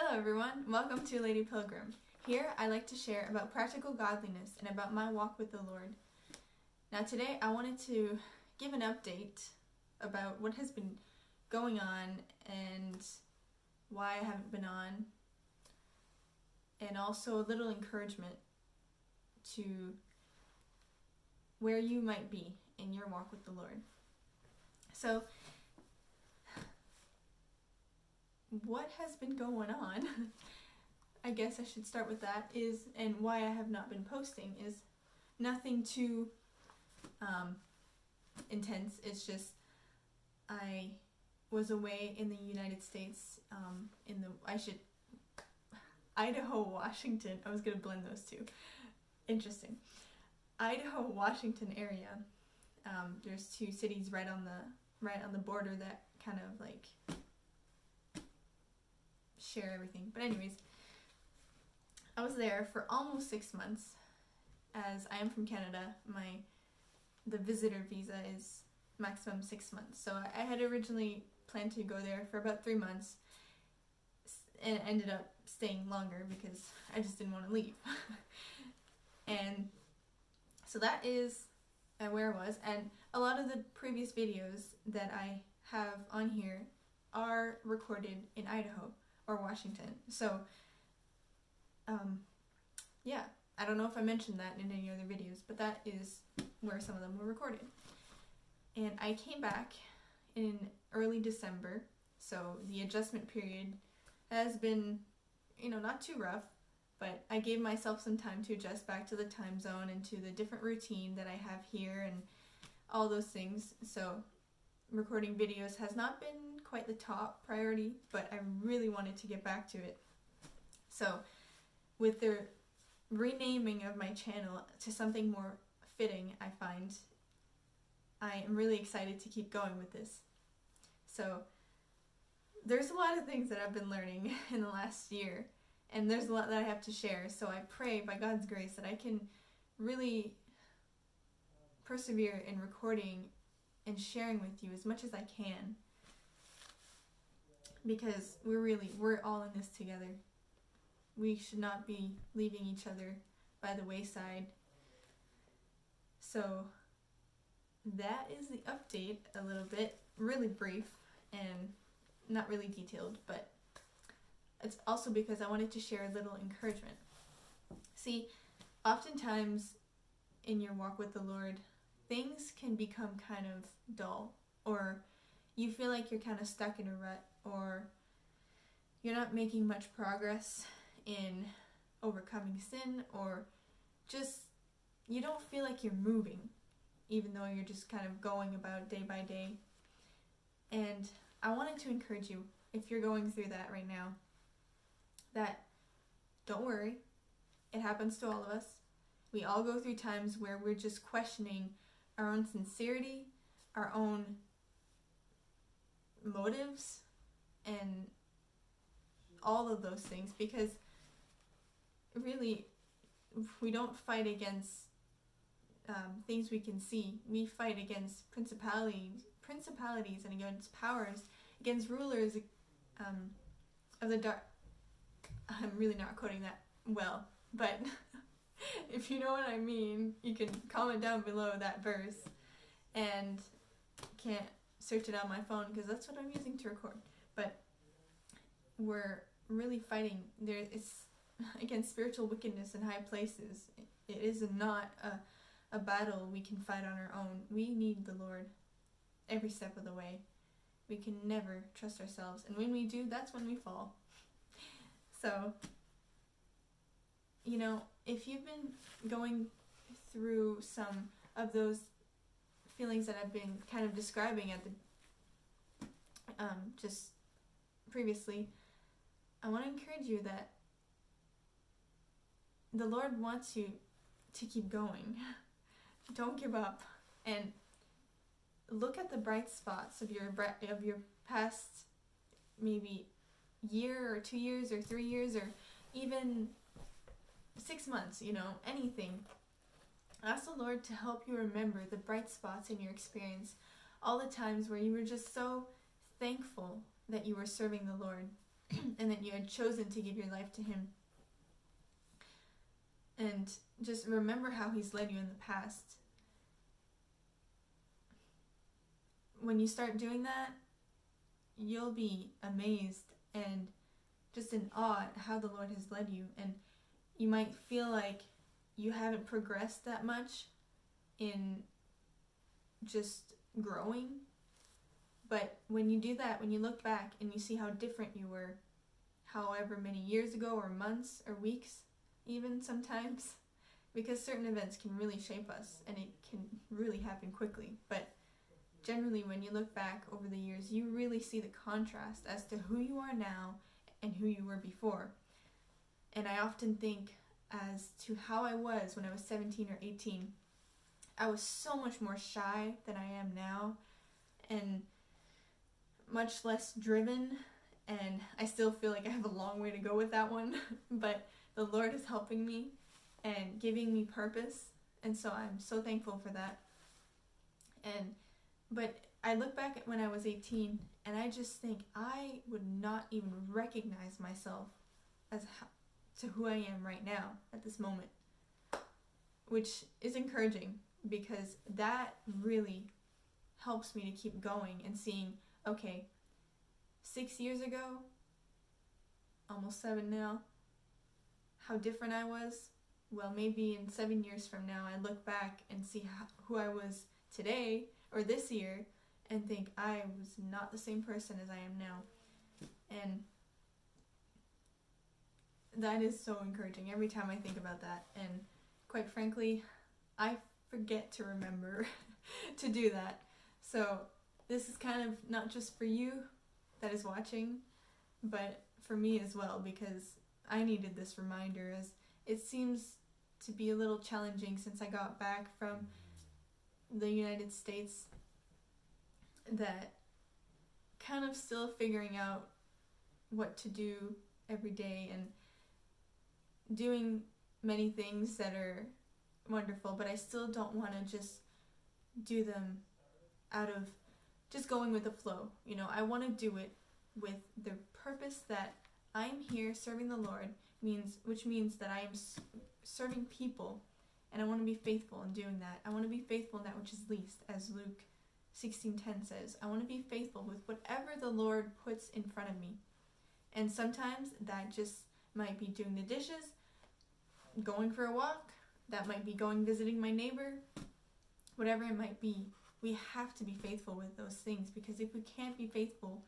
Hello everyone, welcome to Lady Pilgrim. Here I like to share about practical godliness and about my walk with the Lord. Now today I wanted to give an update about what has been going on and why I haven't been on, and also a little encouragement to where you might be in your walk with the Lord. So, what has been going on? I guess I should start with that, and why I have not been posting is nothing too intense. It's just I was away in the United States, Idaho, Washington. I was gonna blend those two. Interesting. Idaho, Washington area. There's two cities right on the border that kind of like share everything. But anyways, I was there for almost 6 months. As I am from Canada, the visitor visa is maximum 6 months. So I had originally planned to go there for about 3 months, and ended up staying longer because I just didn't want to leave. And so that is where I was, and a lot of the previous videos that I have on here are recorded in Idaho or Washington. So yeah, I don't know if I mentioned that in any other videos, but that is where some of them were recorded. And I came back in early December, so the adjustment period has been, not too rough, but I gave myself some time to adjust back to the time zone and to the different routine that I have here and all those things. So recording videos has not been quite the top priority, but I really wanted to get back to it. So with the renaming of my channel to something more fitting, I find I am really excited to keep going with this. So there's a lot of things that I've been learning in the last year, and there's a lot that I have to share. So I pray by God's grace that I can really persevere in recording and sharing with you as much as I can, because we're all in this together. We should not be leaving each other by the wayside. So that is the update, a little bit, really brief and not really detailed, but it's also because I wanted to share a little encouragement. See, oftentimes in your walk with the Lord, things can become kind of dull, or you feel like you're kind of stuck in a rut, or you're not making much progress in overcoming sin, or just you don't feel like you're moving, even though you're just kind of going about day by day. And I wanted to encourage you, if you're going through that right now, that don't worry, it happens to all of us. We all go through times where we're just questioning our own sincerity, our own motives, and all of those things, because really we don't fight against things we can see. We fight against principalities and against powers, against rulers of the dark. I'm really not quoting that well, but if you know what I mean, you can comment down below that verse. And can't search it on my phone because that's what I'm using to record. But we're really fighting it's against spiritual wickedness in high places. It is not a battle we can fight on our own. We need the Lord every step of the way. We can never trust ourselves, and when we do, that's when we fall. So, if you've been going through some of those feelings that I've been kind of describing at the just previously, I want to encourage you that the Lord wants you to keep going. Don't give up, and look at the bright spots of your past, maybe year or 2 years or 3 years or even 6 months, anything. Ask the Lord to help you remember the bright spots in your experience, all the times where you were just so thankful that you were serving the Lord, and that you had chosen to give your life to him. And just remember how he's led you in the past. When you start doing that, you'll be amazed and just in awe at how the Lord has led you. And you might feel like you haven't progressed that much in just growing. But when you do that, when you look back and you see how different you were, however many years ago or months or weeks, even sometimes, because certain events can really shape us and it can really happen quickly. But generally, when you look back over the years, you really see the contrast as to who you are now and who you were before. And I often think as to how I was when I was 17 or 18. I was so much more shy than I am now, and much less driven, and I still feel like I have a long way to go with that one, but the Lord is helping me and giving me purpose, and so I'm so thankful for that. But I look back at when I was 18, and I just think I would not even recognize myself as to who I am right now at this moment, which is encouraging because that really helps me to keep going and seeing, okay, 6 years ago, almost 7 now, how different I was. Well, maybe in 7 years from now, I look back and see who I was today or this year and think I was not the same person as I am now. And that is so encouraging every time I think about that. And quite frankly, I forget to remember to do that. So this is kind of not just for you that is watching, but for me as well, because I needed this reminder, as it seems to be a little challenging since I got back from the United States, that kind of still figuring out what to do every day and doing many things that are wonderful, but I still don't want to just do them out of just going with the flow. You know, I want to do it with the purpose that I'm here serving the Lord, which means that I am serving people, and I want to be faithful in doing that. I want to be faithful in that which is least, as Luke 16:10 says. I want to be faithful with whatever the Lord puts in front of me. And sometimes that just might be doing the dishes, going for a walk, that might be going visiting my neighbor, whatever it might be. We have to be faithful with those things, because if we can't be faithful,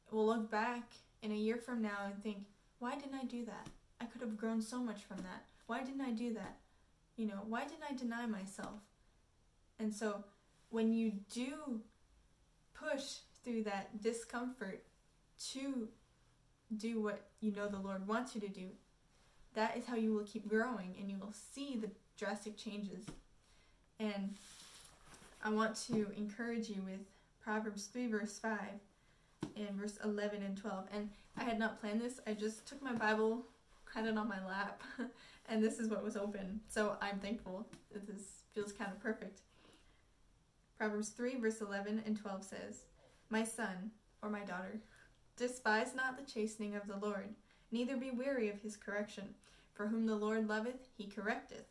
we'll look back in a year from now and think, why didn't I do that? I could have grown so much from that. Why didn't I do that? You know, why didn't I deny myself? And so when you do push through that discomfort to do what you know the Lord wants you to do, that is how you will keep growing, and you will see the drastic changes. And I want to encourage you with Proverbs 3 verse 5 and verse 11 and 12. And I had not planned this. I just took my Bible, had it on my lap, and this is what was open. So I'm thankful that this feels kind of perfect. Proverbs 3 verse 11 and 12 says, "My son, or my daughter, despise not the chastening of the Lord, neither be weary of his correction. For whom the Lord loveth, he correcteth,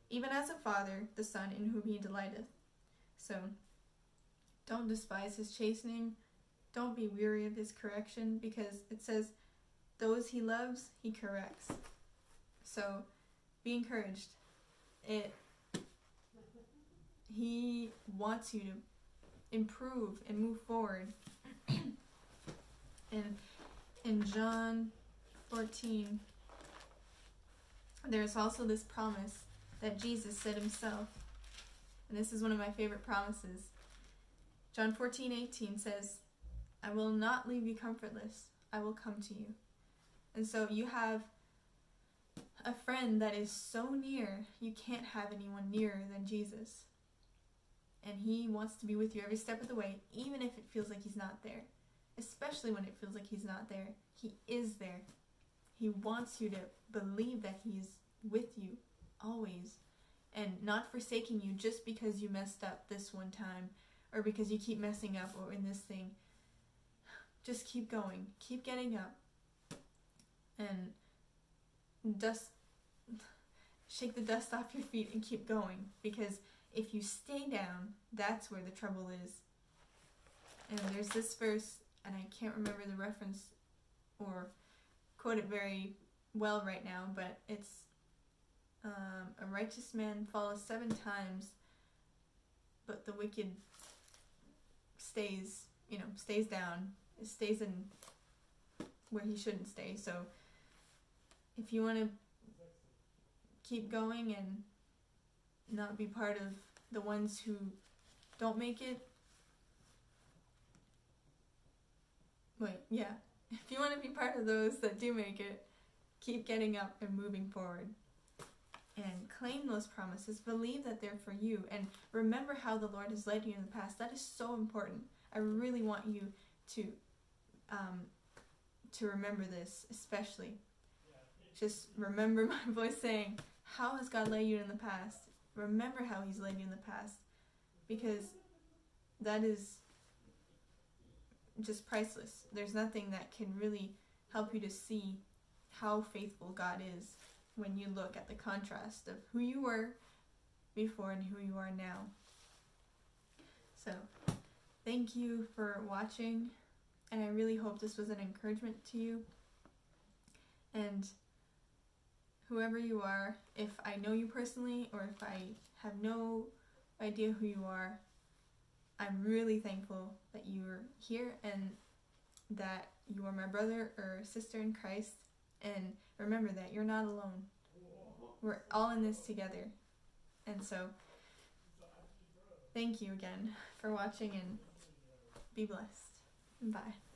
even as a father the son in whom he delighteth." So don't despise his chastening. Don't be weary of his correction, because it says those he loves, he corrects. So be encouraged. He wants you to improve and move forward. And in John 14, there's also this promise that Jesus said himself. And this is one of my favorite promises. John 14:18 says, "I will not leave you comfortless. I will come to you." And so you have a friend that is so near, you can't have anyone nearer than Jesus. And he wants to be with you every step of the way, even if it feels like he's not there. Especially when it feels like he's not there. He is there. He wants you to believe that he's with you always, and not forsaking you just because you messed up this one time, or because you keep messing up or in this thing. just keep going. Keep getting up. And shake the dust off your feet and keep going. Because if you stay down, that's where the trouble is. And there's this verse, and I can't remember the reference or quote it very well right now, but it's a righteous man falls 7 times, but the wicked stays down, stays in where he shouldn't stay. So if you want to keep going and not be part of the ones who don't make it, if you want to be part of those that do make it, keep getting up and moving forward. And claim those promises. Believe that they're for you. And remember how the Lord has led you in the past. That is so important. I really want you to remember this, especially. Just remember my voice saying, how has God led you in the past? Remember how he's led you in the past. Because that is just priceless. There's nothing that can really help you to see how faithful God is when you look at the contrast of who you were before and who you are now. So, thank you for watching, and I really hope this was an encouragement to you. And whoever you are, if I know you personally or if I have no idea who you are, I'm really thankful that you're here and that you are my brother or sister in Christ. And remember that you're not alone. We're all in this together. And so, thank you again for watching, and be blessed. Bye.